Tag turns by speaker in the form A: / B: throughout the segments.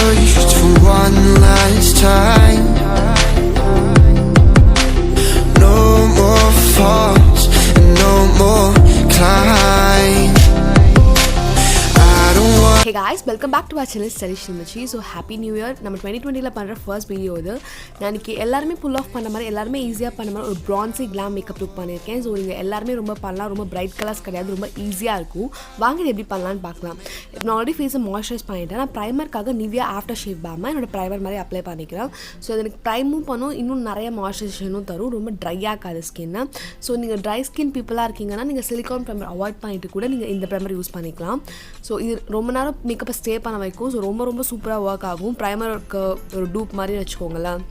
A: just for one last time. No more falls and no more climb.
B: Hey guys, welcome back to our channel Tamizhachi. So happy new year. நம்ம 2020 ல பண்ற first video இது. நான் இன்னைக்கு எல்லாரும் pull off பண்ண மாதிரி எல்லாரும் ஈஸியா பண்ண மாதிரி ஒரு bronzy glam makeup look பண்ணிருக்கேன். சோ நீங்க எல்லாரும் ரொம்ப பண்ணலாம், ரொம்ப bright colors கிடையாது, ரொம்ப ஈஸியா இருக்கும். வாங்க இது எப்படி பண்ணலாம்னு பார்க்கலாம். நான் ஆல்ரெடி ஃபேஸ் மாய்ஸ்சரைஸ் பண்ணிட்டேன். நான் primerக்காக Nivea after shave balm என்னோட primer மாதிரி அப்ளை பண்ணிக்கிறேன். சோ எனக்கு primeம் பண்ணும், இன்னும் நிறைய மாய்ஸ்சரைசேஷனும் தரும், ரொம்ப dry ஆகாது ஸ்கின். சோ நீங்க dry skin people-ஆ இருக்கீங்கன்னா நீங்க silicone primer அவாய்ட் பண்ணிட்டு கூட நீங்க இந்த primer யூஸ் பண்ணிக்கலாம். சோ இது ரொம்ப நேரம் மேக்கப்பை ஸ்டே பண்ண வைக்கும். ஸோ ரொம்ப சூப்பராக ஒர்க் ஆகும். ப்ரைமருக்கு ஒரு டூப் மாதிரி வச்சுக்கோங்களேன்.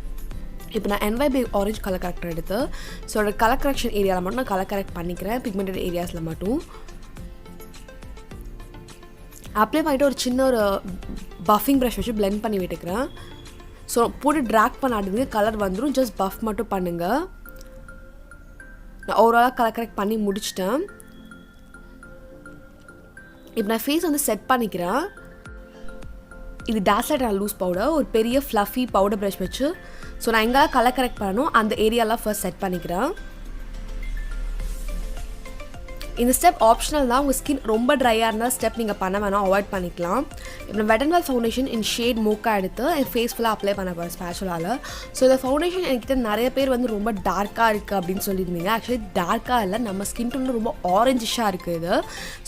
B: இப்போ நான் NYB ஆரஞ்ச் கலர் கரெக்டர் எடுத்து ஸோ அதோட கலர் கரெக்ஷன் ஏரியாவில் மட்டும் நான் கலர் கரெக்ட் பண்ணிக்கிறேன். பிக்மெண்டட் ஏரியாஸில் மட்டும் அப்ளை பண்ணிவிட்டு ஒரு சின்ன ஒரு பஃபிங் ப்ரஷ் வச்சு பிளெண்ட் பண்ணி விட்டுக்கிறேன். ஸோ போட்டு ட்ராக் பண்ணாடுங்க, கலர் வந்துடும். ஜஸ்ட் பஃப் மட்டும் பண்ணுங்கள். நான் ஓவராலாக கலர் கரெக்ட் பண்ணி முடிச்சிட்டேன். இப்போ நான் ஃபேஸ் வந்து செட் பண்ணிக்கிறேன். இது Dazzler லூஸ் பவுடர், ஒரு பெரிய ஃப்ளஃபி பவுடர் ப்ரஷ் வச்சு ஸோ நான் எங்கெல்லாம் கலர் கரெக்ட் பண்ணணும் அந்த ஏரியாலாம் ஃபர்ஸ்ட் செட் பண்ணிக்கிறேன். இந்த ஸ்டெப் ஆப்ஷனல் தான். உங்கள் ஸ்கின் ரொம்ப ட்ரையாக இருந்தால் ஸ்டெப் நீங்கள் பண்ண வேணாம், அவாய்ட் பண்ணிக்கலாம். இப்போ நான் wet and wild foundation in shade mocha எடுத்து என் ஃபேஸ் ஃபுல்லாக அப்ளை பண்ண போகிறேன் ஸ்பேச்சுலால். ஸோ இந்த ஃபவுண்டேஷன் என்கிட்ட நிறைய பேர் வந்து ரொம்ப டார்க்காக இருக்குது அப்படின்னு சொல்லியிருந்தீங்க. ஆக்சுவலி டார்க்காக இல்லை, நம்ம ஸ்கின் டோன் ரொம்ப ஆரஞ்சிஷாக இருக்குது இது.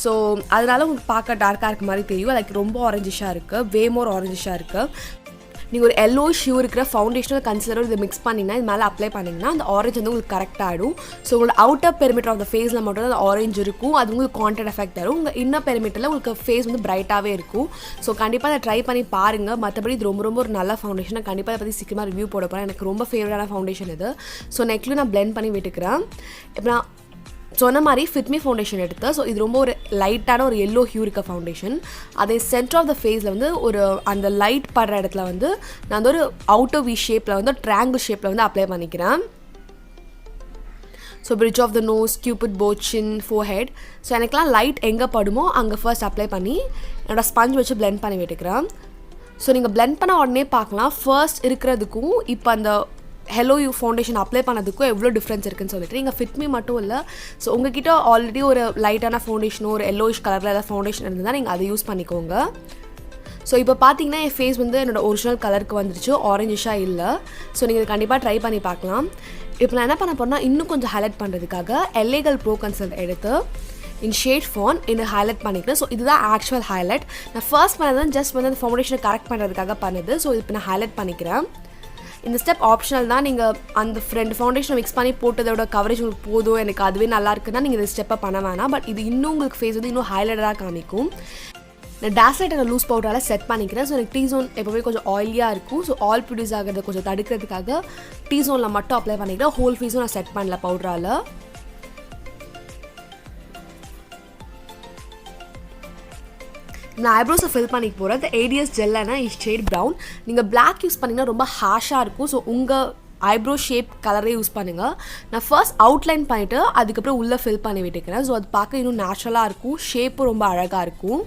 B: ஸோ அதனால உங்களுக்கு பார்க்க டார்க்காக இருக்க மாதிரி தெரியும். லைக் ரொம்ப ஆரஞ்சிஷாக இருக்குது, வே மோர் ஆரஞ்சிஷாக இருக்குது. நீங்கள் ஒரு எல்லோ ஷியூ இருக்கிற ஃபவுண்டேஷனல் கன்சிலரும் இதை மிக்ஸ் பண்ணிங்கன்னா இது மேலே அப்ளை பண்ணிங்கன்னா அந்த ஆரஞ்ச் வந்து உங்களுக்கு கரெக்டாக ஆகிடும். ஸோ உங்களோட அவுட்டர் பெரிமீட்டர் ஆஃப் த ஃபேஸில் மட்டும் அந்த ஆரஞ்ச் இருக்கும், அது உங்களுக்கு கான்ட்ராஸ்ட் எஃபெக்ட் தரும். உங்கள் இன்னர் பெரிமீட்டரில் உங்களுக்கு ஃபேஸ் வந்து பிரைட்டாகவே இருக்கும். ஸோ கண்டிப்பாக அதை ட்ரை பண்ணி பாருங்கள். மற்றபடி இது ரொம்ப ஒரு நல்ல ஃபவுண்டேஷன். நான் கண்டிப்பாக அதை பற்றி சீக்கிரமாக ரிவ்யூ போட போகிறேன். எனக்கு ரொம்ப ஃபேவரட்டான ஃபவுண்டேஷன் இது. ஸோ நெக்ஸ்ட்ல நான் பிளெண்ட் பண்ணி விட்டுக்கிறேன். இப்போ நான் சொன்ன மாதிரி ஃபிட்மி ஃபவுண்டேஷன் எடுத்து ஸோ இது ரொம்ப ஒரு லைட்டான ஒரு எல்லோ ஹியூ இருக்க ஃபவுண்டேஷன். அதே சென்டர் ஆஃப் த ஃபேஸில் வந்து ஒரு அந்த லைட் படுற இடத்துல வந்து நான் வந்து ஒரு அவுட்டர் வி ஷேப்பில் வந்து ட்ரையாங்கிள் ஷேப்பில் வந்து அப்ளை பண்ணிக்கிறேன். So bridge of the nose, Cupid, bow, chin, forehead. So எனக்குலாம் லைட் எங்கே படுமோ அங்கே ஃபர்ஸ்ட் அப்ளை பண்ணி என்னோடய ஸ்பஞ்ச் வச்சு பிளெண்ட் பண்ணி விட்டுக்கிறேன். ஸோ நீங்கள் பிளெண்ட் பண்ண உடனே பார்க்கலாம் ஃபர்ஸ்ட் இருக்கிறதுக்கும் இப்போ அந்த ஹெலோ யூ ஃபவுண்டேஷன் அப்ளை பண்ணதுக்கும் எவ்வளோ டிஃப்ரென்ஸ் இருக்குன்னு சொல்லிட்டு. நீங்கள் ஃபிட்மி மட்டும் இல்லை, ஸோ உங்ககிட்ட ஆல்ரெடி ஒரு லைட்டான ஃபவுண்டேஷனோ ஒரு எல்லோயிஷ் கலரில் ஏதாவது ஃபவுண்டேஷன் இருந்தால் நீங்கள் அதை யூஸ் பண்ணிக்கோங்க. ஸோ இப்போ பார்த்தீங்கன்னா என் ஃபேஸ் வந்து என்னோடய ஒரிஜினல் கலருக்கு வந்துருச்சு, ஆரஞ்சிஷாக இல்லை. ஸோ நீங்கள் கண்டிப்பாக ட்ரை பண்ணி பார்க்கலாம். இப்போ நான் என்ன பண்ண போகிறேன்னா இன்னும் கொஞ்சம் ஹைலைட் பண்ணுறதுக்காக LA ப்ரோ கன்சல்ட் எடுத்து இன் ஷேட் ஃபான் இந்த ஹைலைட் பண்ணிக்கிறேன். ஸோ இதுதான் ஆக்சுவல் ஹைலைட். நான் ஃபர்ஸ்ட் பண்ணது ஜஸ்ட் வந்து அந்த ஃபவுண்டேஷனை கரெக்ட் பண்ணுறதுக்காக பண்ணுது. ஸோ இப்போ நான் ஹைலைட் பண்ணிக்கிறேன். இந்த ஸ்டெப் ஆப்ஷனல் தான். நீங்கள் அந்த ஃபவுண்டேஷனை மிக்ஸ் பண்ணி போட்டதோட கவரேஜ் உங்களுக்கு போதும், எனக்கு அதுவே நல்லா இருக்குன்னா நீங்கள் இந்த ஸ்டெப்பை பண்ண வேணாம். பட் இது இன்னும் உங்களுக்கு ஃபேஸ் வந்து இன்னும் ஹைலைட்டடாக காமிக்கும். நான் Dazzler லூஸ் பவுடரால் செட் பண்ணிக்கிறேன். ஸோ எனக்கு டீ ஜோன் எப்போவே கொஞ்சம் ஆயிலியாக இருக்கும். ஸோ ஆயில் ப்ரொடியூஸ் ஆகிறத கொஞ்சம் தடுக்கிறதுக்காக டீ ஜோனில் மட்டும் அப்ளை பண்ணிக்கிறேன். ஹோல் ஃபேஸும் நான் செட் பண்ணல பவுடரால். நான் ஐப்ரோஸை ஃபில் பண்ணிக்க போகிறேன். இந்த ADS ஜெல்லைனா ஷேட் ப்ரௌன். நீங்கள் பிளாக் யூஸ் பண்ணிங்கன்னா ரொம்ப ஹாஷாக இருக்கும். ஸோ உங்கள் ஐப்ரோ ஷேப் கலரே யூஸ் பண்ணுங்கள். நான் ஃபர்ஸ்ட் அவுட்லைன் பண்ணிவிட்டு அதுக்கப்புறம் உள்ளே ஃபில் பண்ணி விட்டுக்கிறேன். ஸோ அது பார்க்க இன்னும் நேச்சுரலாக இருக்கும், ஷேப்பும் ரொம்ப அழகாக இருக்கும்.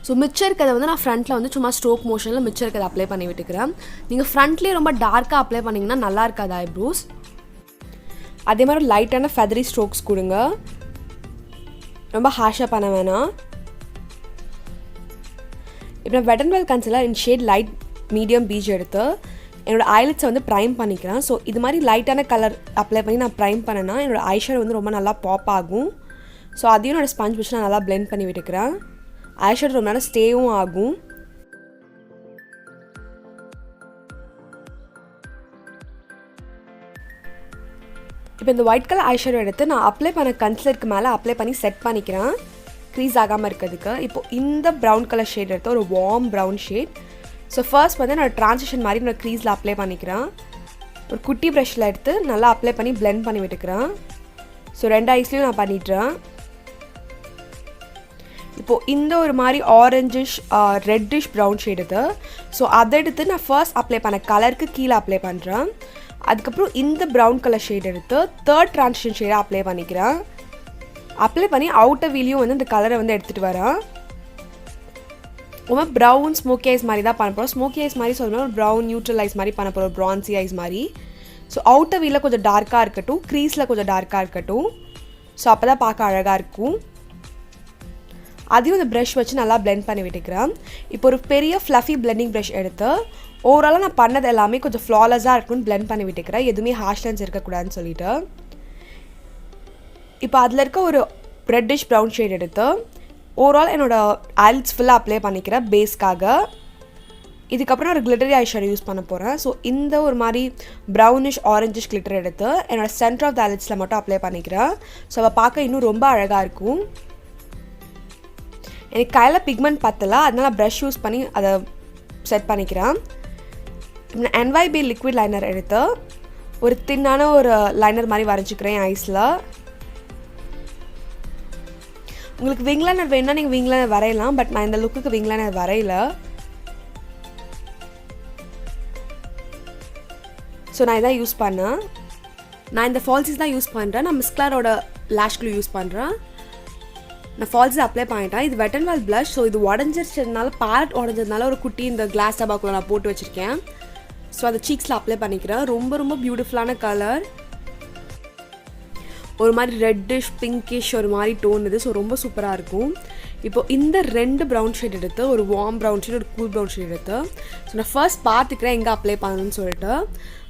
B: ஸோ மிச்சம் இருக்கிறத வந்து நான் ஃப்ரண்ட்டில் வந்து சும்மா ஸ்ட்ரோக் மோஷனில் மிச்சம் இருக்கிறத அப்ளை பண்ணி விட்டுக்கிறேன். நீங்கள் ஃப்ரண்ட்லேயே ரொம்ப டார்க்காக அப்ளை பண்ணிங்கன்னா நல்லா இருக்காது ஐப்ரோஸ். அதே மாதிரி லைட்டான ஃபெதரி ஸ்ட்ரோக்ஸ் கொடுங்க, ரொம்ப ஹாஷாக பண்ண வேணாம். இப்போ நான் wet and well concealer in shade light medium beach எடுத்து என்னோடய ஐலட்ஸை வந்து ப்ரைம் பண்ணிக்கிறேன். ஸோ இது மாதிரி லைட்டான கலர் அப்ளை பண்ணி நான் ப்ரைம் பண்ணேன்னா என்னோடய ஐஷேடோ வந்து ரொம்ப நல்லா பாப் ஆகும். ஸோ அதையும் என்னோடய ஸ்பஞ்ச் வச்சு நான் நல்லா பிளெண்ட் பண்ணி விட்டுக்கிறேன். ஐஷேடோ ரொம்ப நேரம் ஸ்டேவும் ஆகும். இப்போ இந்த ஒயிட் கலர் ஐஷேடோ எடுத்து நான் அப்ளை பண்ண கன்சிலருக்கு மேலே அப்ளை பண்ணி செட் பண்ணிக்கிறேன், க்ரீஸ் ஆகாமல் இருக்கிறதுக்கு. இப்போது இந்த ப்ரௌன் கலர் ஷேட் எடுத்து ஒரு warm brown shade. So first வந்து நான் ட்ரான்சிஷன் மாதிரி நான் க்ரீஸில் அப்ளை பண்ணிக்கிறேன். ஒரு குட்டி ப்ரஷில் எடுத்து நல்லா அப்ளை பண்ணி பிளெண்ட் பண்ணி விட்டுக்கிறேன். ஸோ ரெண்டு ஐஸ்லேயும் நான் பண்ணிட்டுறேன். இப்போது இந்த ஒரு மாதிரி ஆரஞ்சிஷ் ரெட்டிஷ் ப்ரௌன் ஷேட் இது. ஸோ அதை எடுத்து நான் ஃபர்ஸ்ட் அப்ளை பண்ண கலருக்கு கீழே அப்ளை பண்ணுறேன். அதுக்கப்புறம் இந்த ப்ரௌன் கலர் ஷேட் எடுத்து தேர்ட் ட்ரான்சிஷன் ஷேடாக அப்ளை பண்ணிக்கிறேன். அப்ளை பண்ணி அவுட்டர் வீலையும் வந்து இந்த கலரை வந்து எடுத்துகிட்டு வரேன். ரொம்ப ப்ரௌன் ஸ்மோக்கி ஐஸ் மாதிரி தான் பண்ண போகிறோம். ஸ்மோக்கி ஐஸ் மாதிரி சொல்லணும், ஒரு ப்ரௌன் நியூட்ரல் ஐஸ் மாதிரி பண்ண போகிறோம், ப்ரான்சி ஐஸ் மாதிரி. ஸோ அவுட்டர் வீலில் கொஞ்சம் டார்க்காக இருக்கட்டும், க்ரீஸில் கொஞ்சம் டார்க்காக இருக்கட்டும். ஸோ அப்போ தான் பார்க்க அழகாக இருக்கும். அதையும் இந்த ப்ரஷ் வச்சு நல்லா பிளெண்ட் பண்ணி விட்டுக்கிறேன். இப்போ ஒரு பெரிய ஃப்ளஃபி பிளெண்டிங் ப்ரஷ் எடுத்து ஓவராலாக நான் பண்ணது எல்லாமே கொஞ்சம் ஃப்ளாலஸாக இருக்குன்னு பிளெண்ட் பண்ணி விட்டுக்கிறேன், எதுவுமே ஹார்ஷ் லைன்ஸ் இருக்கக்கூடாதுன்னு சொல்லிட்டு. இப்போ அதில் இருக்க ஒரு ரெட்டிஷ் ப்ரௌன் ஷேட் எடுத்து ஓவரால் என்னோடய ஐலிட்ஸ் ஃபுல்லாக அப்ளை பண்ணிக்கிறேன் பேஸ்க்காக. இதுக்கப்புறம் நான் ஒரு கிளிட்டரி ஐ ஷேடோ யூஸ் பண்ண போகிறேன். ஸோ இந்த ஒரு மாதிரி ப்ரௌனிஷ் ஆரஞ்சிஷ் கிளிட்டர் எடுத்து என்னோடய சென்டர் ஆஃப் த ஐலிட்ஸில் மட்டும் அப்ளை பண்ணிக்கிறேன். ஸோ அதை பார்க்க இன்னும் ரொம்ப அழகாக இருக்கும். எனக்கு கையில் பிக்மெண்ட் பத்தலை, அதனால் நான் ப்ரஷ் யூஸ் பண்ணி அதை செட் பண்ணிக்கிறேன். நான் NYB லிக்விட் லைனர் எடுத்து ஒரு தின்னான ஒரு லைனர் மாதிரி வரைஞ்சிக்கிறேன் என் ஐஸில். உங்களுக்கு விங் லைனர் வேணுன்னா நீங்கள் விங் லைனர் வரையலாம், பட் நான் இந்த லுக்குக்கு விங் லைனர் வரையல. ஸோ நான் இதான் யூஸ் பண்ணேன். நான் இந்த ஃபால்ஸிஸ் தான் யூஸ் பண்ணுறேன். நான் மிஸ்க்லாரோட லேஷ் க்ளூ யூஸ் பண்ணுறேன். நான் ஃபால்ஸிஸ் அப்ளை பண்ணிட்டேன். இது wet and wild blush. So இது உடஞ்சிருச்சதுனால, பேலட் உடஞ்சதுனால ஒரு குட்டி இந்த கிளாஸ் டப்பாக்குள்ள நான் போட்டு வச்சுருக்கேன். ஸோ அதை சீக்ஸில் அப்ளை பண்ணிக்கிறேன். ரொம்ப ரொம்ப பியூட்டிஃபுல்லான கலர், ஒரு மாதிரி ரெட்டிஷ் பிங்கிஷ் ஒரு மாதிரி டோன் இது. ஸோ ரொம்ப சூப்பராக இருக்கும். இப்போது இந்த 2 ப்ரௌன் ஷேட் எடுத்து, ஒரு வார்ம் ப்ரௌன் ஷேட், ஒரு கூல் ப்ரௌன் ஷேட் எடுத்து, ஸோ நான் ஃபர்ஸ்ட் பார்த்துக்கிறேன் எங்கே அப்ளை பண்ணணும்னு சொல்லிட்டு.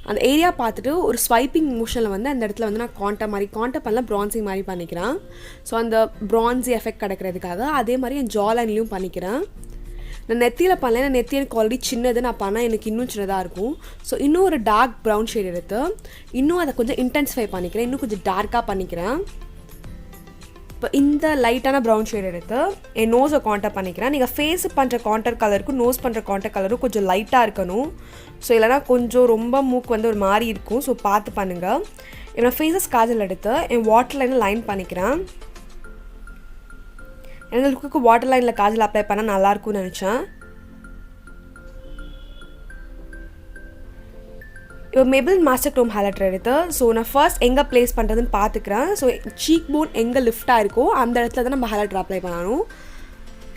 B: அந்த ஏரியா பார்த்துட்டு ஒரு ஸ்வைப்பிங் மோஷனில் வந்து அந்த இடத்துல வந்து நான் காண்டர் பண்ணல, ப்ரான்சி மாதிரி பண்ணிக்கிறேன். ஸோ அந்த ப்ரான்சி எஃபெக்ட் கிடைக்கிறதுக்காக அதே மாதிரி என் ஜாலைன்லேயும் பண்ணிக்கிறேன். நான் நெத்தியில் பண்ணல, நான் நெத்தி எனக்கு ஆல்ரெடி சின்னது, நான் பண்ணால் எனக்கு இன்னும் சின்னதாக இருக்கும். ஸோ இன்னும் ஒரு டார்க் ப்ரௌன் ஷேட் எடுத்து இன்னும் அதை கொஞ்சம் இன்டென்சிஃபை பண்ணிக்கிறேன், இன்னும் கொஞ்சம் டார்க்காக பண்ணிக்கிறேன். இப்போ இந்த லைட்டான ப்ரௌன் ஷேட் எடுத்து என் நோஸை காண்டர் பண்ணிக்கிறேன். நீங்கள் ஃபேஸ் பண்ணுற காண்டர் கலருக்கும் நோஸ் பண்ணுற காண்டர் கலரும் கொஞ்சம் லைட்டாக இருக்கணும். ஸோ இல்லைனா கொஞ்சம் ரொம்ப மூக்கு வந்து ஒரு மாதிரி இருக்கும். ஸோ பார்த்து பண்ணுங்கள். என்னோடய ஃபேஸஸ் காஜல் எடுத்து என் வாட்டர் லைனில் லைன் பண்ணிக்கிறேன். எனக்கு லுக்குக்கு வாட்டர் லைனில் காஜல் அப்ளை பண்ணால் நல்லாயிருக்கும்னு நினச்சேன். இப்போ Maybelline மாஸ்டர் க்ரோம் ஹைலைட்டர் எடுத்து ஸோ நான் ஃபர்ஸ்ட் எங்கே ப்ளேஸ் பண்ணுறதுன்னு பார்த்துக்கிறேன். ஸோ சீக் போன் எங்கே லிஃப்டாக இருக்கோ அந்த இடத்துல தான் நம்ம ஹைலைட்டர் அப்ளை பண்ணணும்.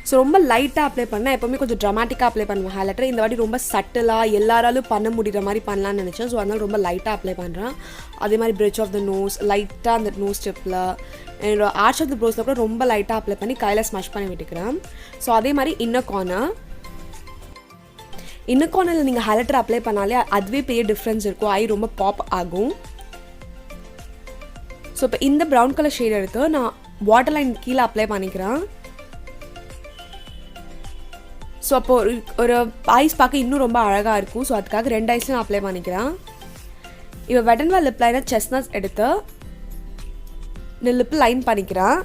B: ஸோ ரொம்ப லைட்டாக அப்ளை பண்ணேன். எப்போவுமே கொஞ்சம் ட்ராமாட்டிக்காக அப்ளை பண்ணுவேன் ஹைலைட்டர். இந்த வாட்டி ரொம்ப சட்டிலாக எல்லாராலும் பண்ண முடிகிற மாதிரி பண்ணலான்னு நினச்சேன். ஸோ அதனால் ரொம்ப லைட்டாக அப்ளை பண்ணுறேன். அதே மாதிரி பிரிட்ஜ் ஆஃப் த நோஸ், லைட்டாக அந்த நோஸ் ஸ்டெப்பில், என்னோட ஆர்ச் ஆஃப் த ப்ரோஸில் கூட ரொம்ப லைட்டாக அப்ளை பண்ணி கையில் ஸ்மஷ் பண்ணி விட்டுக்கிறேன். ஸோ அதே மாதிரி இன்னர் கார்னரில் நீங்கள் ஹைலைட்டர் அப்ளை பண்ணாலே அதுவே பெரிய டிஃப்ரென்ஸ் இருக்கும், ஐ ரொம்ப பாப் ஆகும். ஸோ இப்போ இந்த ப்ரௌன் கலர் ஷேட் எடுத்து நான் வாட்டர் லைன் கீழே அப்ளை பண்ணிக்கிறேன். ஸோ அப்போது ஒரு ஐஸ் பார்க்க இன்னும் ரொம்ப அழகாக இருக்கும். ஸோ அதுக்காக 2 ஐஸ்லையும் நான் அப்ளை பண்ணிக்கிறேன். இப்போ wet and wild lip liner chestnut எடுத்து நான் லிப் லைன் பண்ணிக்கிறேன்.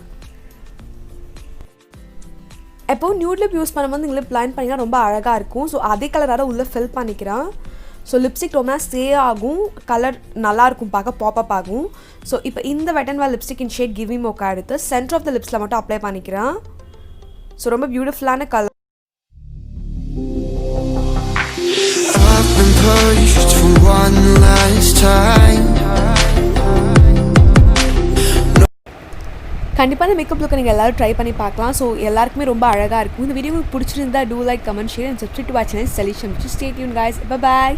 B: எப்போது நியூட் லிப் யூஸ் பண்ணும்போது நீங்கள் லிப் லைன் பண்ணிங்கன்னா ரொம்ப அழகாக இருக்கும். ஸோ அதே கலராக உள்ளே ஃபில் பண்ணிக்கிறேன். ஸோ லிப்ஸ்டிக் ரொம்ப ஸ்டே ஆகும், கலர் நல்லாயிருக்கும், பார்க்க பாப்பப் ஆகும். ஸோ இப்போ இந்த wet and wild lipstick in shade kiwi mocha எடுத்து சென்டர் ஆஃப் த லிப்ஸில் மட்டும் அப்ளை பண்ணிக்கிறேன். ஸோ ரொம்ப பியூட்டிஃபுல்லான கலர். கண்டிப்பாக இந்த மேக்கப் லுக்கை நீங்கள் எல்லோரும் ட்ரை பண்ணி பார்க்கலாம். ஸோ எல்லாருக்குமே ரொம்ப அழகாக இருக்கும். இந்த வீடியோ உங்களுக்கு பிடிச்சிருந்தா do like, comment, share and subscribe to watch channel solution. Stay tuned guys, bye by.